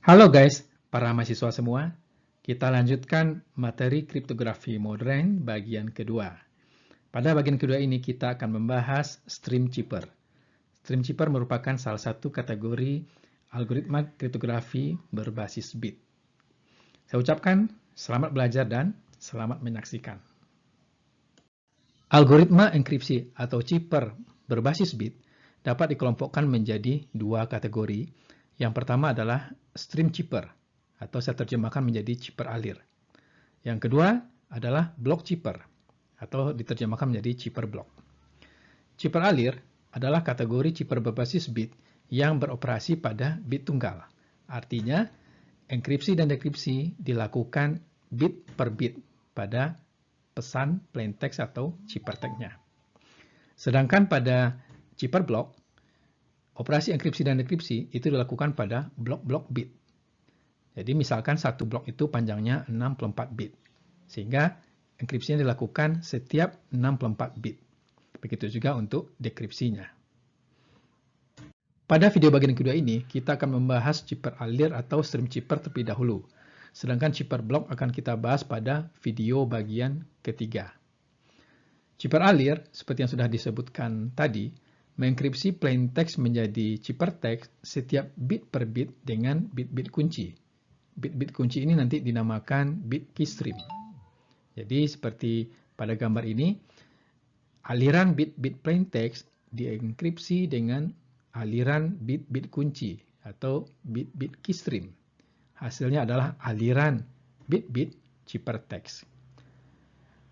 Halo guys, para mahasiswa semua. Kita lanjutkan materi kriptografi modern bagian kedua. Pada bagian kedua ini kita akan membahas stream chipper. Stream chipper merupakan salah satu kategori algoritma kriptografi berbasis bit. Saya ucapkan selamat belajar dan selamat menyaksikan. Algoritma enkripsi atau chipper berbasis bit dapat dikelompokkan menjadi dua kategori. Yang pertama adalah stream chipper, atau saya terjemahkan menjadi chipper alir. Yang kedua adalah block chipper, atau diterjemahkan menjadi chipper block. Chipper alir adalah kategori chipper berbasis bit yang beroperasi pada bit tunggal. Artinya, enkripsi dan dekripsi dilakukan bit per bit pada pesan plaintext atau ciphertext-nya. Sedangkan pada chipper block, operasi enkripsi dan dekripsi itu dilakukan pada blok-blok bit. Jadi misalkan satu blok itu panjangnya 64 bit. Sehingga enkripsinya dilakukan setiap 64 bit. Begitu juga untuk dekripsinya. Pada video bagian kedua ini, kita akan membahas chipper alir atau stream chipper terlebih dahulu. Sedangkan chipper block akan kita bahas pada video bagian ketiga. Chipper alir, seperti yang sudah disebutkan tadi, mengenkripsi plaintext menjadi ciphertext setiap bit per bit dengan bit-bit kunci. Bit-bit kunci ini nanti dinamakan bit keystream. Jadi seperti pada gambar ini, aliran bit-bit plaintext dienkripsi dengan aliran bit-bit kunci atau bit-bit keystream. Hasilnya adalah aliran bit-bit ciphertext.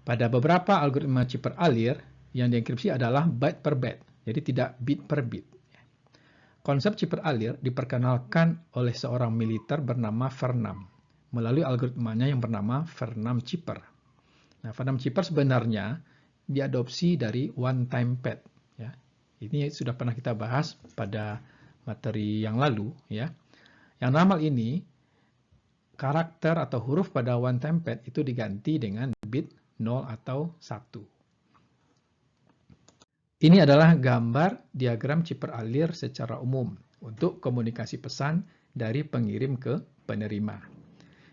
Pada beberapa algoritma chipper alir, yang dienkripsi adalah byte per byte. Jadi tidak bit per bit. Konsep chipper alir diperkenalkan oleh seorang militer bernama Vernam melalui algoritmanya yang bernama Vernam chipper. Nah, Vernam chipper sebenarnya diadopsi dari one-time pad. Ya. Ini sudah pernah kita bahas pada materi yang lalu. Ya. Yang normal ini, karakter atau huruf pada one-time pad itu diganti dengan bit 0 atau 1. Ini adalah gambar diagram chipper alir secara umum untuk komunikasi pesan dari pengirim ke penerima.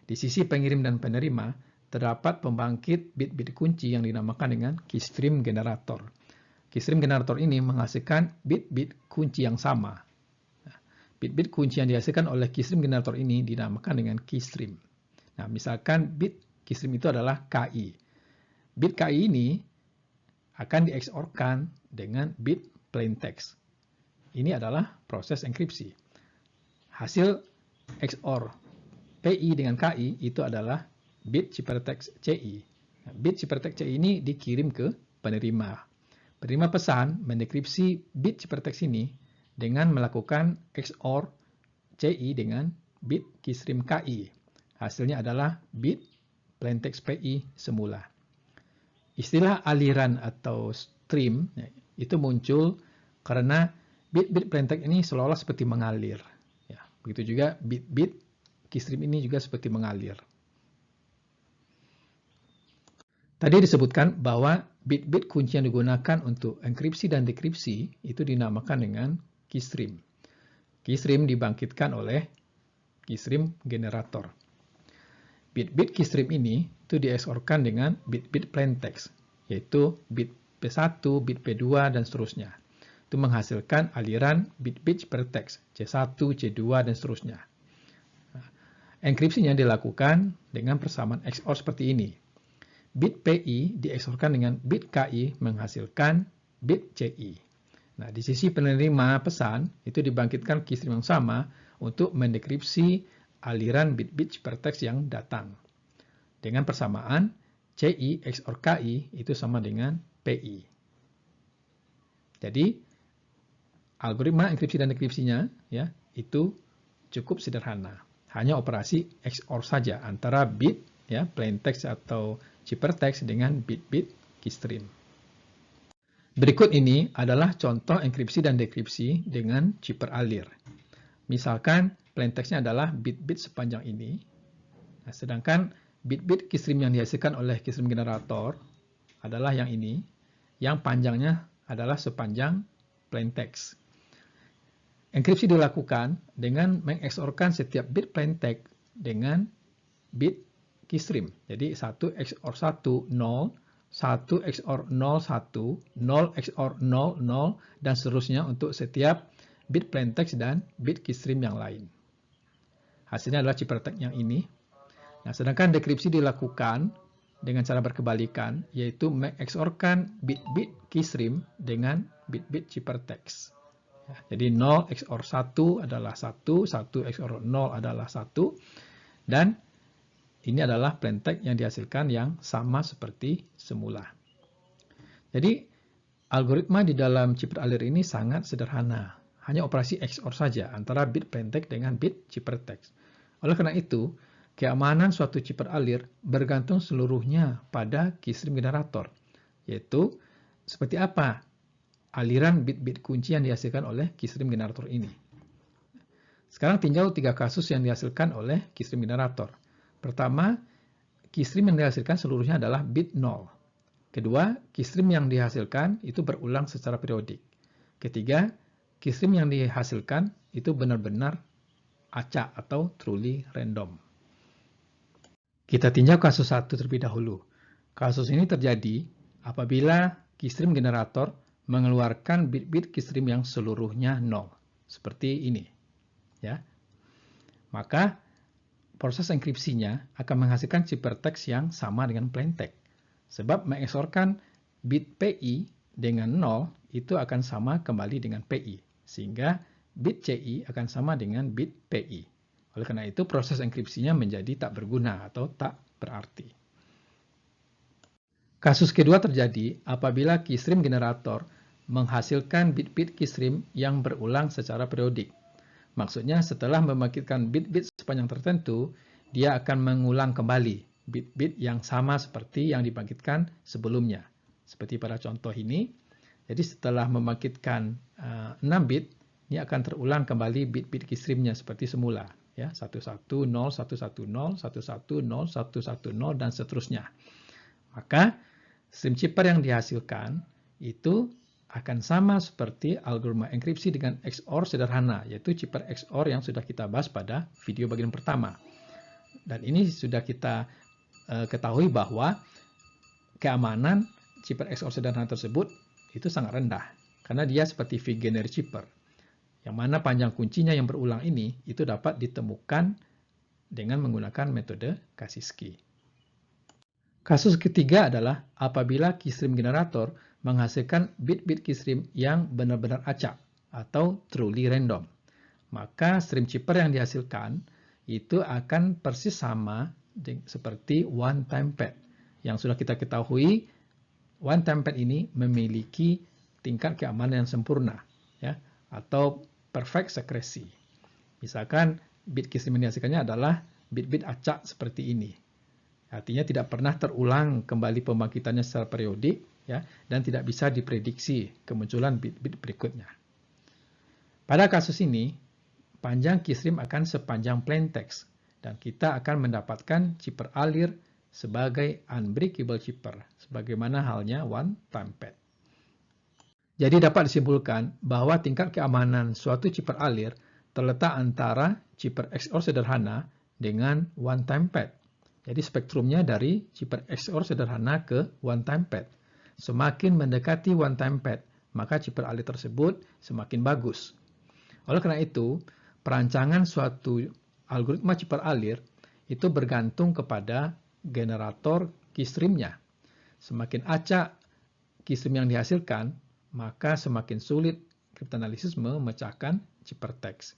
Di sisi pengirim dan penerima, terdapat pembangkit bit-bit kunci yang dinamakan dengan keystream generator. Keystream generator ini menghasilkan bit-bit kunci yang sama. Bit-bit kunci yang dihasilkan oleh keystream generator ini dinamakan dengan keystream. Nah, misalkan bit keystream itu adalah KI. Bit KI ini akan di XOR-kan dengan bit plaintext. Ini adalah proses enkripsi. Hasil XOR PI dengan KI itu adalah bit ciphertext CI. Nah, bit ciphertext CI ini dikirim ke penerima. Penerima pesan mendekripsi bit ciphertext ini dengan melakukan XOR CI dengan bit keystream KI. Hasilnya adalah bit plaintext PI semula. Istilah aliran atau stream itu muncul karena bit-bit plaintext ini seolah-olah seperti mengalir. Ya, begitu juga bit-bit keystream ini juga seperti mengalir. Tadi disebutkan bahwa bit-bit kunci yang digunakan untuk enkripsi dan dekripsi itu dinamakan dengan keystream. Keystream dibangkitkan oleh keystream generator. Bit-bit keystream ini itu di XOR-kan dengan bit-bit plaintext, yaitu bit P1, bit P2, dan seterusnya. Itu menghasilkan aliran bit-bit ciphertext C1, C2, dan seterusnya. Nah, enkripsinya dilakukan dengan persamaan XOR seperti ini. Bit PI di XOR-kan dengan bit KI menghasilkan bit CI. Nah, di sisi penerima pesan itu dibangkitkan keystream yang sama untuk mendekripsi aliran bit-bit ciphertext yang datang. Dengan persamaan CI XOR KI itu sama dengan PI. Jadi, algoritma enkripsi dan dekripsinya ya, itu cukup sederhana. Hanya operasi XOR saja antara bit ya, plaintext atau ciphertext dengan bit-bit keystream. Berikut ini adalah contoh enkripsi dan dekripsi dengan chipper alir. Misalkan plaintext-nya adalah bit-bit sepanjang ini. Nah, sedangkan bit-bit keystream yang dihasilkan oleh keystream generator adalah yang ini, yang panjangnya adalah sepanjang plaintext. Enkripsi dilakukan dengan mengXOR-kan setiap bit plaintext dengan bit keystream. Jadi 1 XOR 1, 0, 1 XOR 0, 1, 0 XOR 0, 0, dan seterusnya untuk setiap bit plaintext dan bit keystream yang lain. Hasilnya adalah ciphertext yang ini. Nah, sedangkan dekripsi dilakukan dengan cara berkebalikan, yaitu mengXOR-kan bit-bit keystream dengan bit-bit ciphertext. Ya, jadi 0 XOR 1 adalah 1, 1 XOR 0 adalah 1, dan ini adalah plaintext yang dihasilkan yang sama seperti semula. Jadi, algoritma di dalam cipher-alir ini sangat sederhana. Hanya operasi XOR saja antara bit plaintext dengan bit ciphertext. Oleh karena itu, keamanan suatu cipher-alir bergantung seluruhnya pada keystream generator, yaitu seperti apa aliran bit-bit kunci yang dihasilkan oleh keystream generator ini. Sekarang tinjau 3 kasus yang dihasilkan oleh keystream generator. Pertama, keystream yang dihasilkan seluruhnya adalah bit 0. Kedua, keystream yang dihasilkan itu berulang secara periodik. Ketiga, keystream yang dihasilkan itu benar-benar acak atau truly random. Kita tinjau kasus 1 terlebih dahulu. Kasus ini terjadi apabila keystream generator mengeluarkan bit-bit keystream yang seluruhnya 0. Seperti ini. Ya. Maka proses enkripsinya akan menghasilkan ciphertext yang sama dengan plaintext. Sebab mengXOR-kan bit PI dengan 0 itu akan sama kembali dengan PI. Sehingga bit CI akan sama dengan bit PI. Oleh karena itu proses enkripsinya menjadi tak berguna atau tak berarti. Kasus kedua terjadi apabila keystream generator menghasilkan bit-bit keystream yang berulang secara periodik. Maksudnya setelah membangkitkan bit-bit sepanjang tertentu, dia akan mengulang kembali bit-bit yang sama seperti yang dibangkitkan sebelumnya. Seperti pada contoh ini, jadi setelah membangkitkan 6 bit, ini akan terulang kembali bit-bit keystreamnya seperti semula. Ya, 110, 110, 110, 110, dan seterusnya. Maka stream chipper yang dihasilkan itu akan sama seperti algoritma enkripsi dengan XOR sederhana, yaitu chipper XOR yang sudah kita bahas pada video bagian pertama. Dan ini sudah kita ketahui bahwa keamanan chipper XOR sederhana tersebut itu sangat rendah, karena dia seperti Vigenère chipper, yang mana panjang kuncinya yang berulang ini itu dapat ditemukan dengan menggunakan metode Kaspersky. Kasus ketiga adalah apabila keystream generator menghasilkan bit-bit keystream yang benar-benar acak atau truly random. Maka stream chipper yang dihasilkan itu akan persis sama seperti one-time pad. Yang sudah kita ketahui, one-time pad ini memiliki tingkat keamanan yang sempurna, ya, atau perfect secrecy. Misalkan bit keystream yang dihasilkannya adalah bit-bit acak seperti ini. Artinya tidak pernah terulang kembali pembangkitannya secara periodik, ya, dan tidak bisa diprediksi kemunculan bit-bit berikutnya. Pada kasus ini, panjang keystream akan sepanjang plaintext, dan kita akan mendapatkan chipper alir sebagai unbreakable chipper, sebagaimana halnya one-time pad. Jadi dapat disimpulkan bahwa tingkat keamanan suatu chipper alir terletak antara chipper XOR sederhana dengan one-time pad. Jadi spektrumnya dari chipper XOR sederhana ke one-time pad. Semakin mendekati one-time pad, maka chipper alir tersebut semakin bagus. Oleh karena itu, perancangan suatu algoritma chipper alir itu bergantung kepada generator keystreamnya. Semakin acak keystream yang dihasilkan, maka semakin sulit kriptoanalisis memecahkan ciphertext.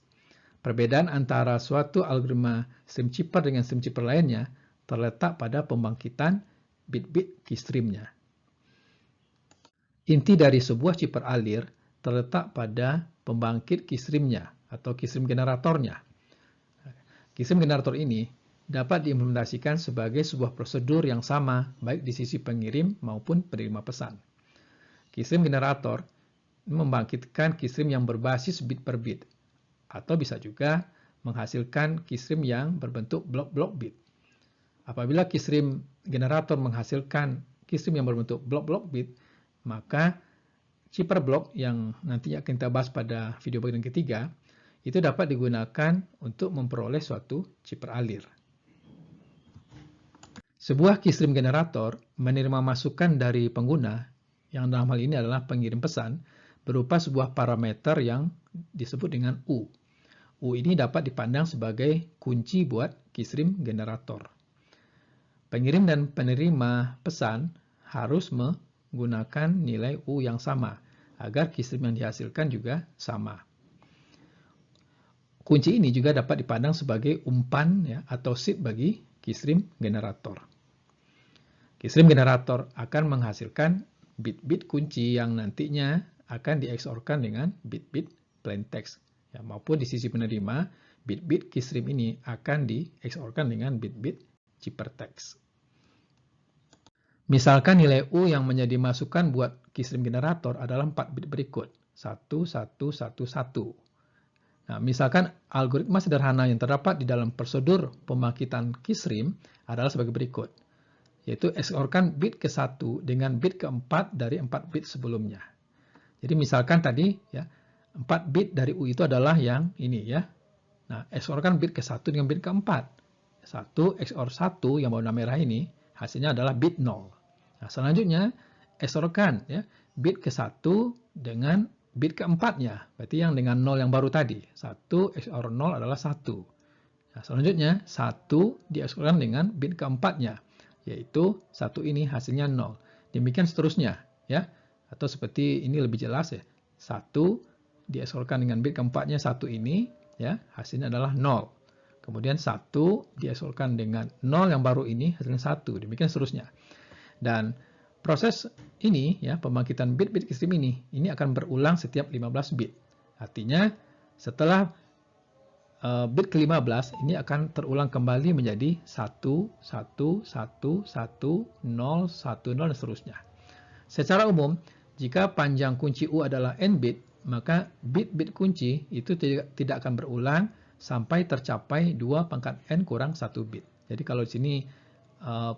Perbedaan antara suatu algoritma stream chipper dengan stream chipper lainnya terletak pada pembangkitan bit-bit keystreamnya. Inti dari sebuah chipper alir terletak pada pembangkit keystreamnya atau keystream generatornya. Keystream generator ini dapat diimplementasikan sebagai sebuah prosedur yang sama baik di sisi pengirim maupun penerima pesan. Keystream generator membangkitkan keystream yang berbasis bit per bit, atau bisa juga menghasilkan keystream yang berbentuk blok-blok bit. Apabila keystream generator menghasilkan keystream yang berbentuk blok-blok bit, maka chipper block yang nantinya akan kita bahas pada video bagian ketiga itu dapat digunakan untuk memperoleh suatu chip peralir. Sebuah keystream generator menerima masukan dari pengguna, yang dalam hal ini adalah pengirim pesan, berupa sebuah parameter yang disebut dengan U. U ini dapat dipandang sebagai kunci buat keystream generator. Pengirim dan penerima pesan harus menggunakan nilai U yang sama, agar keystream yang dihasilkan juga sama. Kunci ini juga dapat dipandang sebagai umpan ya, atau seed bagi keystream generator. Keystream generator akan menghasilkan bit-bit kunci yang nantinya akan di XOR-kan dengan bit-bit plaintext. Ya, maupun di sisi penerima, bit-bit keystream ini akan di XOR-kan dengan bit-bit ciphertext. Misalkan nilai U yang menjadi masukan buat keystream generator adalah 4 bit berikut, 1, 1, 1, 1. Nah, misalkan algoritma sederhana yang terdapat di dalam prosedur pembangkitan keystream adalah sebagai berikut, yaitu XOR-kan bit ke-1 dengan bit ke-4 dari 4 bit sebelumnya. Jadi misalkan tadi ya, 4 bit dari U itu adalah yang ini ya. Nah, XOR-kan bit ke-1 dengan bit ke-4. 1 XOR 1 yang warna merah ini hasilnya adalah bit 0. Nah, selanjutnya XOR-kan ya, bit ke-1 dengan bit ke-4-nya, berarti yang dengan 0 yang baru tadi. 1 XOR 0 adalah 1. Nah, selanjutnya 1 di XOR-kan dengan bit ke-4-nya, yaitu 1 ini hasilnya 0. Demikian seterusnya ya. Atau seperti ini lebih jelas ya. 1 di XOR-kan dengan bit ke-4-nya 1 ini ya, hasilnya adalah 0. Kemudian 1 di XOR-kan dengan 0 yang baru ini hasilnya 1. Demikian seterusnya. Dan proses ini ya, pembangkitan bit-bit keystream ini akan berulang setiap 15 bit. Artinya setelah bit ke-15 ini akan terulang kembali menjadi 1, 1, 1, 1, 0, 1, 0 dan seterusnya. Secara umum, jika panjang kunci U adalah n bit, maka bit-bit kunci itu tidak akan berulang sampai tercapai 2 pangkat n kurang 1 bit. Jadi kalau di sini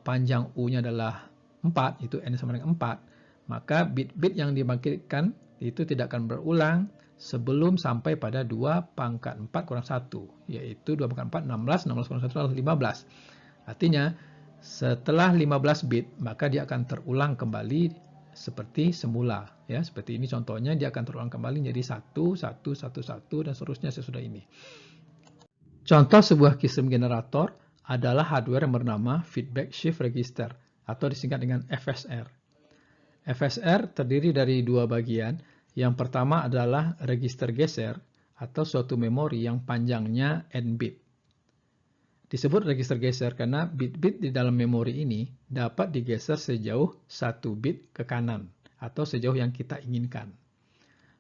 panjang U-nya adalah 4, itu n sama dengan 4, maka bit-bit yang dibangkitkan itu tidak akan berulang sebelum sampai pada 2 pangkat 4 kurang 1, yaitu 2 pangkat 4, 16, 16 kurang 1 adalah 15. Artinya, setelah 15 bit, maka dia akan terulang kembali seperti semula. Ya, seperti ini contohnya, dia akan terulang kembali menjadi 1, 1, 1, 1, dan seterusnya sesudah ini. Contoh sebuah keystream generator adalah hardware yang bernama Feedback Shift Register, atau disingkat dengan FSR. FSR terdiri dari 2 bagian. Yang pertama adalah register geser atau suatu memori yang panjangnya n bit. Disebut register geser karena bit-bit di dalam memori ini dapat digeser sejauh 1 bit ke kanan atau sejauh yang kita inginkan.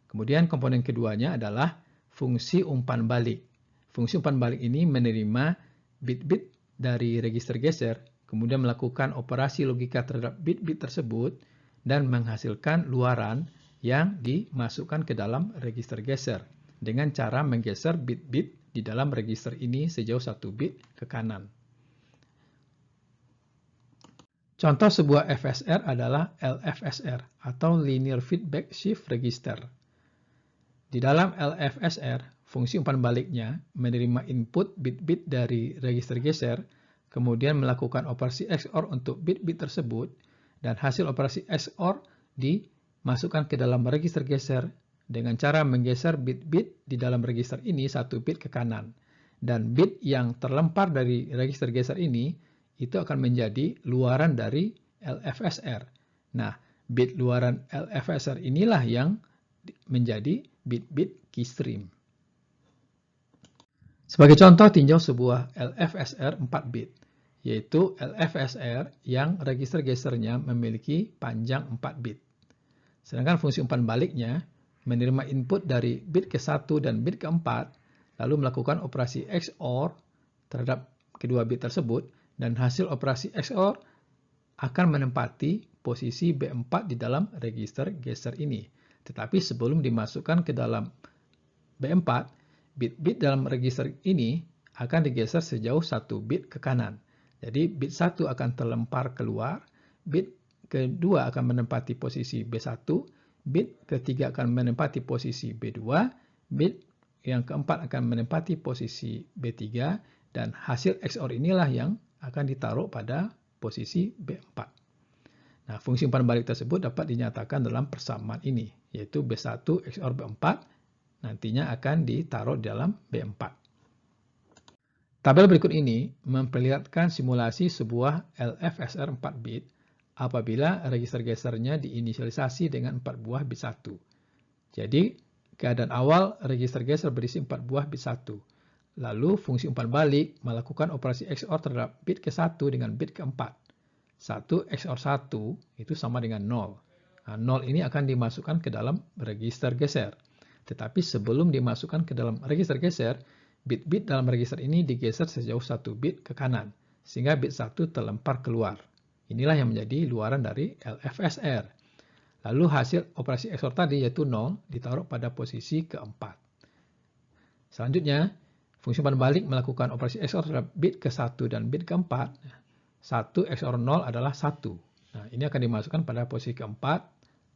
Kemudian komponen keduanya adalah fungsi umpan balik. Fungsi umpan balik ini menerima bit-bit dari register geser, kemudian melakukan operasi logika terhadap bit-bit tersebut dan menghasilkan luaran yang dimasukkan ke dalam register geser dengan cara menggeser bit-bit di dalam register ini sejauh 1 bit ke kanan. Contoh sebuah FSR adalah LFSR atau Linear Feedback Shift Register. Di dalam LFSR, fungsi umpan baliknya menerima input bit-bit dari register geser, kemudian melakukan operasi XOR untuk bit-bit tersebut, dan hasil operasi XOR dimasukkan ke dalam register geser dengan cara menggeser bit-bit di dalam register ini 1 bit ke kanan. Dan bit yang terlempar dari register geser ini itu akan menjadi luaran dari LFSR. Nah, bit luaran LFSR inilah yang menjadi bit-bit keystream. Sebagai contoh, tinjau sebuah LFSR 4 bit, yaitu LFSR yang register gesernya memiliki panjang 4 bit. Sedangkan fungsi umpan baliknya menerima input dari bit ke-1 dan bit ke-4, lalu melakukan operasi XOR terhadap kedua bit tersebut, dan hasil operasi XOR akan menempati posisi B4 di dalam register geser ini. Tetapi sebelum dimasukkan ke dalam B4, bit-bit dalam register ini akan digeser sejauh 1 bit ke kanan. Jadi bit 1 akan terlempar keluar, bit kedua akan menempati posisi B1, bit ketiga akan menempati posisi B2, bit yang keempat akan menempati posisi B3 dan hasil XOR inilah yang akan ditaruh pada posisi B4. Nah, fungsi umpan balik tersebut dapat dinyatakan dalam persamaan ini, yaitu B1 XOR B4 nantinya akan ditaruh dalam B4. Tabel berikut ini memperlihatkan simulasi sebuah LFSR 4 bit apabila register gesernya diinisialisasi dengan 4 buah bit 1. Jadi, keadaan awal register geser berisi 4 buah bit 1. Lalu, fungsi umpan balik melakukan operasi XOR terhadap bit ke-1 dengan bit ke-4. 1 XOR 1 itu sama dengan 0. Nah, 0 ini akan dimasukkan ke dalam register geser. Tetapi sebelum dimasukkan ke dalam register geser, bit-bit dalam register ini digeser sejauh 1 bit ke kanan, sehingga bit 1 terlempar keluar. Inilah yang menjadi luaran dari LFSR. Lalu hasil operasi XOR tadi yaitu 0 ditaruh pada posisi keempat. Selanjutnya, fungsi umpan balik melakukan operasi XOR terhadap bit ke-1 dan bit ke-4. 1 XOR 0 adalah 1. Nah, ini akan dimasukkan pada posisi keempat,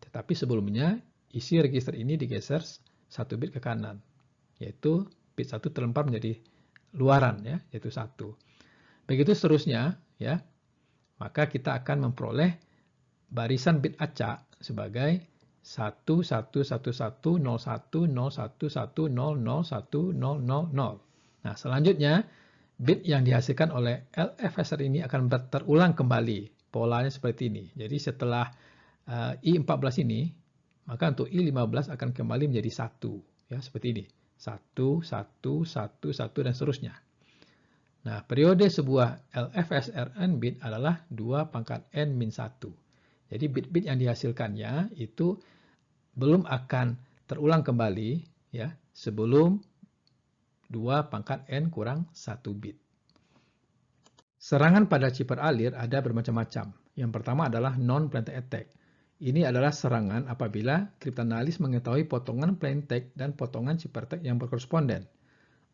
tetapi sebelumnya isi register ini digeser 1 bit ke kanan, yaitu bit 1 terlempar menjadi luaran, ya, yaitu 1. Begitu seterusnya, ya, maka kita akan memperoleh barisan bit acak sebagai 11110101001000. Nah, selanjutnya, bit yang dihasilkan oleh LFSR ini akan terulang kembali. Polanya seperti ini. Jadi setelah I14 ini, maka untuk I15 akan kembali menjadi 1. Ya, seperti ini. 1, 1, 1, 1, dan seterusnya. Nah, periode sebuah LFSR n bit adalah 2 pangkat n-1. Jadi bit-bit yang dihasilkannya itu belum akan terulang kembali, ya, sebelum 2 pangkat n kurang 1 bit. Serangan pada chipper alir ada bermacam-macam. Yang pertama adalah non-plain text attack. Ini adalah serangan apabila kriptanalis mengetahui potongan plain text dan potongan chipper text yang berkoresponden.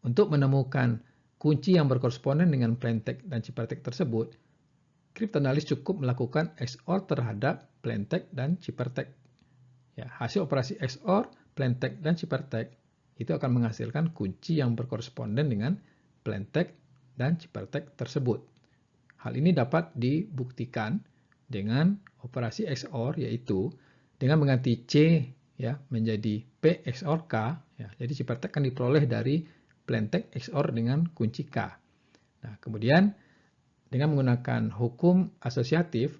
Untuk menemukan kunci yang berkoresponden dengan plain text dan chipper text tersebut, kriptanalis cukup melakukan XOR terhadap plain text dan chipper text. Ya, hasil operasi XOR, plain text, dan chipper text itu akan menghasilkan kunci yang berkoresponden dengan plain text dan chipper text tersebut. Hal ini dapat dibuktikan dengan operasi XOR, yaitu dengan mengganti C, ya, menjadi P XOR K. Ya, jadi chipper text akan diperoleh dari plain text XOR dengan kunci K. Nah, kemudian dengan menggunakan hukum asosiatif,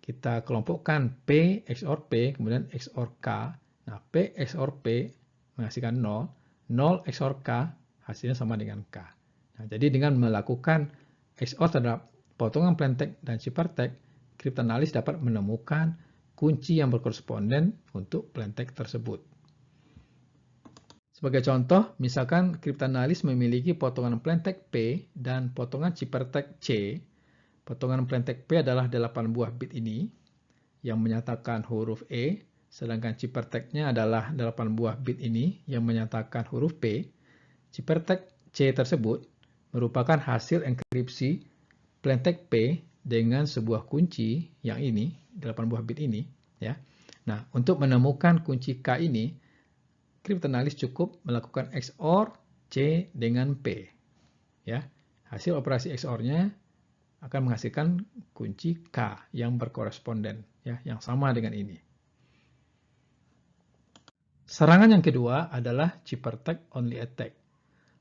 kita kelompokkan P XOR P, kemudian XOR K. Nah, P XOR P menghasilkan 0, 0 XOR K hasilnya sama dengan K. Nah, jadi dengan melakukan XOR terhadap potongan plain text dan chipper text, kriptanalis dapat menemukan kunci yang berkoresponden untuk plain text tersebut. Sebagai contoh, misalkan kriptanalis memiliki potongan plain text P dan potongan chipper text C. Potongan plain text P adalah 8 buah bit ini yang menyatakan huruf E, sedangkan chipper text-nya adalah 8 buah bit ini yang menyatakan huruf P. Chipper text C tersebut merupakan hasil enkripsi plain text P dengan sebuah kunci yang ini, 8 buah bit ini, ya. Nah, untuk menemukan kunci K ini, kriptanalis cukup melakukan XOR C dengan P. Ya. Hasil operasi XOR-nya akan menghasilkan kunci K yang berkoresponden, ya, yang sama dengan ini. Serangan yang kedua adalah chipper text only attack.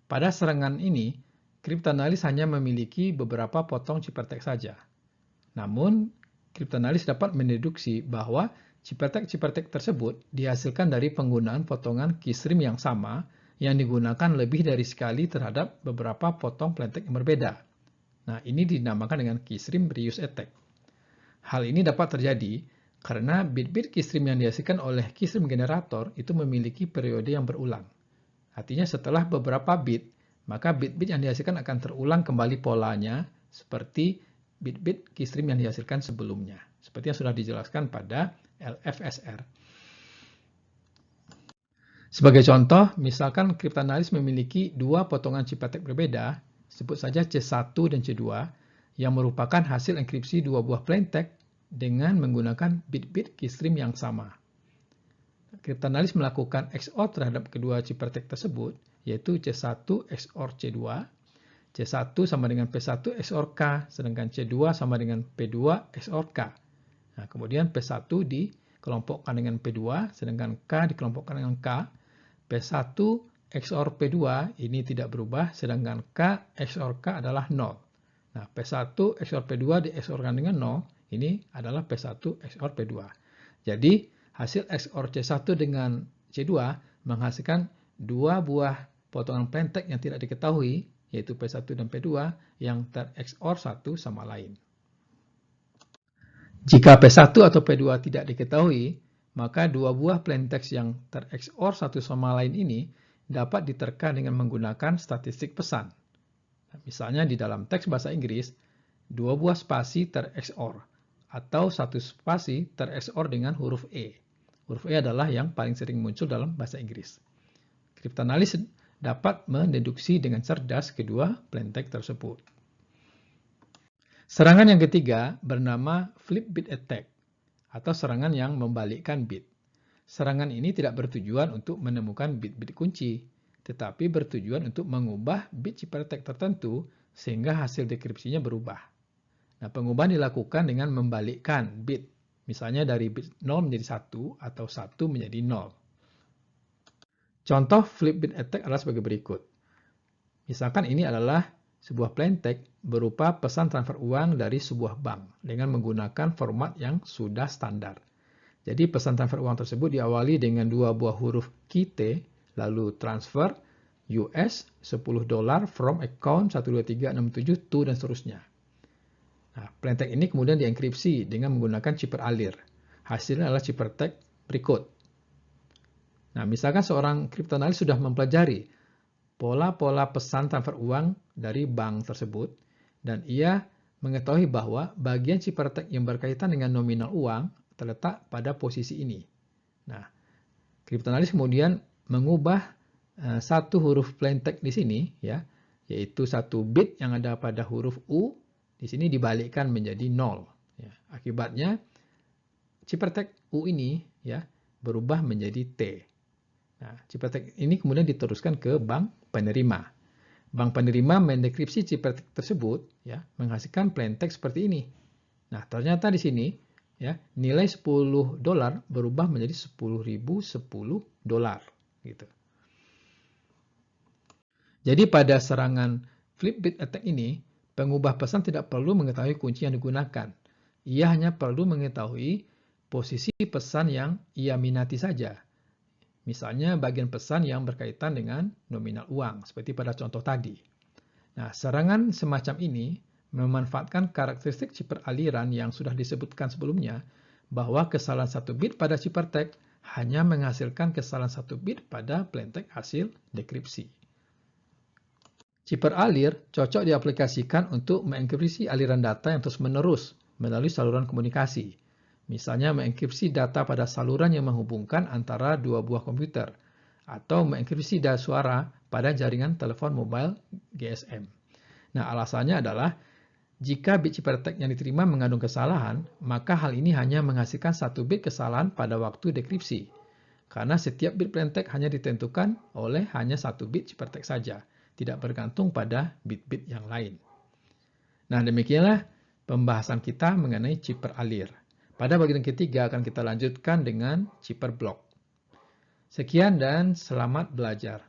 Pada serangan ini, kriptanalis hanya memiliki beberapa potong chipper text saja. Namun, kriptanalis dapat mendeduksi bahwa chipper text tersebut dihasilkan dari penggunaan potongan keystream yang sama yang digunakan lebih dari sekali terhadap beberapa potong plain text yang berbeda. Nah, ini dinamakan dengan keystream reuse attack. Hal ini dapat terjadi karena bit-bit keystream yang dihasilkan oleh keystream generator itu memiliki periode yang berulang. Artinya setelah beberapa bit, maka bit-bit yang dihasilkan akan terulang kembali polanya seperti bit-bit keystream yang dihasilkan sebelumnya. Seperti yang sudah dijelaskan pada LFSR. Sebagai contoh, misalkan kriptanalis memiliki dua potongan chipper text berbeda, sebut saja C1 dan C2, yang merupakan hasil enkripsi dua buah plain text dengan menggunakan bit-bit keystream yang sama. Kriptanalis melakukan XOR terhadap kedua chipper text tersebut, yaitu C1 XOR C2. C1 sama dengan P1 XOR K, sedangkan C2 sama dengan P2 XOR K. Nah, kemudian P1 dikelompokkan dengan P2, sedangkan K dikelompokkan dengan K. P1 XOR P2 ini tidak berubah, sedangkan K XOR K adalah 0. Nah, P1 XOR P2 di-XOR-kan dengan 0, ini adalah P1 XOR P2. Jadi, hasil XOR C1 dengan C2 menghasilkan dua buah potongan plain text yang tidak diketahui, yaitu P1 dan P2, yang ter-XOR satu sama lain. Jika P1 atau P2 tidak diketahui, maka dua buah plain text yang ter-XOR satu sama lain ini dapat diterka dengan menggunakan statistik pesan. Misalnya di dalam teks bahasa Inggris, dua buah spasi ter-XOR, atau satu spasi ter-XOR dengan huruf E. Huruf E adalah yang paling sering muncul dalam bahasa Inggris. Kriptoanalis dapat mendeduksi dengan cerdas kedua plain text tersebut. Serangan yang ketiga bernama flip bit attack, atau serangan yang membalikkan bit. Serangan ini tidak bertujuan untuk menemukan bit-bit kunci, tetapi bertujuan untuk mengubah bit ciphertext tertentu sehingga hasil dekripsinya berubah. Nah, pengubahan dilakukan dengan membalikkan bit, misalnya dari bit 0 menjadi 1 atau 1 menjadi 0. Contoh flip bit attack adalah sebagai berikut. Misalkan ini adalah sebuah plain text berupa pesan transfer uang dari sebuah bank dengan menggunakan format yang sudah standar. Jadi pesan transfer uang tersebut diawali dengan dua buah huruf key T, lalu transfer US $10 from account 12367 to dan seterusnya. Nah, plain text ini kemudian dienkripsi dengan menggunakan cipher alir. Hasilnya adalah ciphertext berikut. Nah, misalkan seorang kriptoanalis sudah mempelajari pola-pola pesan transfer uang dari bank tersebut, dan ia mengetahui bahwa bagian ciphertext yang berkaitan dengan nominal uang terletak pada posisi ini. Nah, kriptoanalis kemudian mengubah satu huruf plain text di sini, ya, yaitu satu bit yang ada pada huruf U, di sini dibalikkan menjadi 0. Ya. Akibatnya, ciphertext U ini ya berubah menjadi T. Nah, ciphertext ini kemudian diteruskan ke bank penerima. Bank penerima mendekripsi ciphertext tersebut, ya, menghasilkan plain text seperti ini. Nah, ternyata di sini ya, nilai $10 berubah menjadi $10.010 gitu. Jadi pada serangan flip bit attack ini, pengubah pesan tidak perlu mengetahui kunci yang digunakan. Ia hanya perlu mengetahui posisi pesan yang ia minati saja. Misalnya bagian pesan yang berkaitan dengan nominal uang, seperti pada contoh tadi. Nah, serangan semacam ini memanfaatkan karakteristik cipher aliran yang sudah disebutkan sebelumnya, bahwa kesalahan satu bit pada ciphertext hanya menghasilkan kesalahan satu bit pada plain text hasil dekripsi. Cipher alir cocok diaplikasikan untuk mengenkripsi aliran data yang terus-menerus melalui saluran komunikasi. Misalnya mengenkripsi data pada saluran yang menghubungkan antara dua buah komputer, atau mengenkripsi data suara pada jaringan telepon mobile GSM. Nah, alasannya adalah jika bit ciphertext yang diterima mengandung kesalahan, maka hal ini hanya menghasilkan satu bit kesalahan pada waktu dekripsi. Karena setiap bit plain text hanya ditentukan oleh hanya satu bit ciphertext saja, tidak bergantung pada bit-bit yang lain. Nah, demikianlah pembahasan kita mengenai cipher alir. Pada bagian ketiga akan kita lanjutkan dengan cipher block. Sekian dan selamat belajar.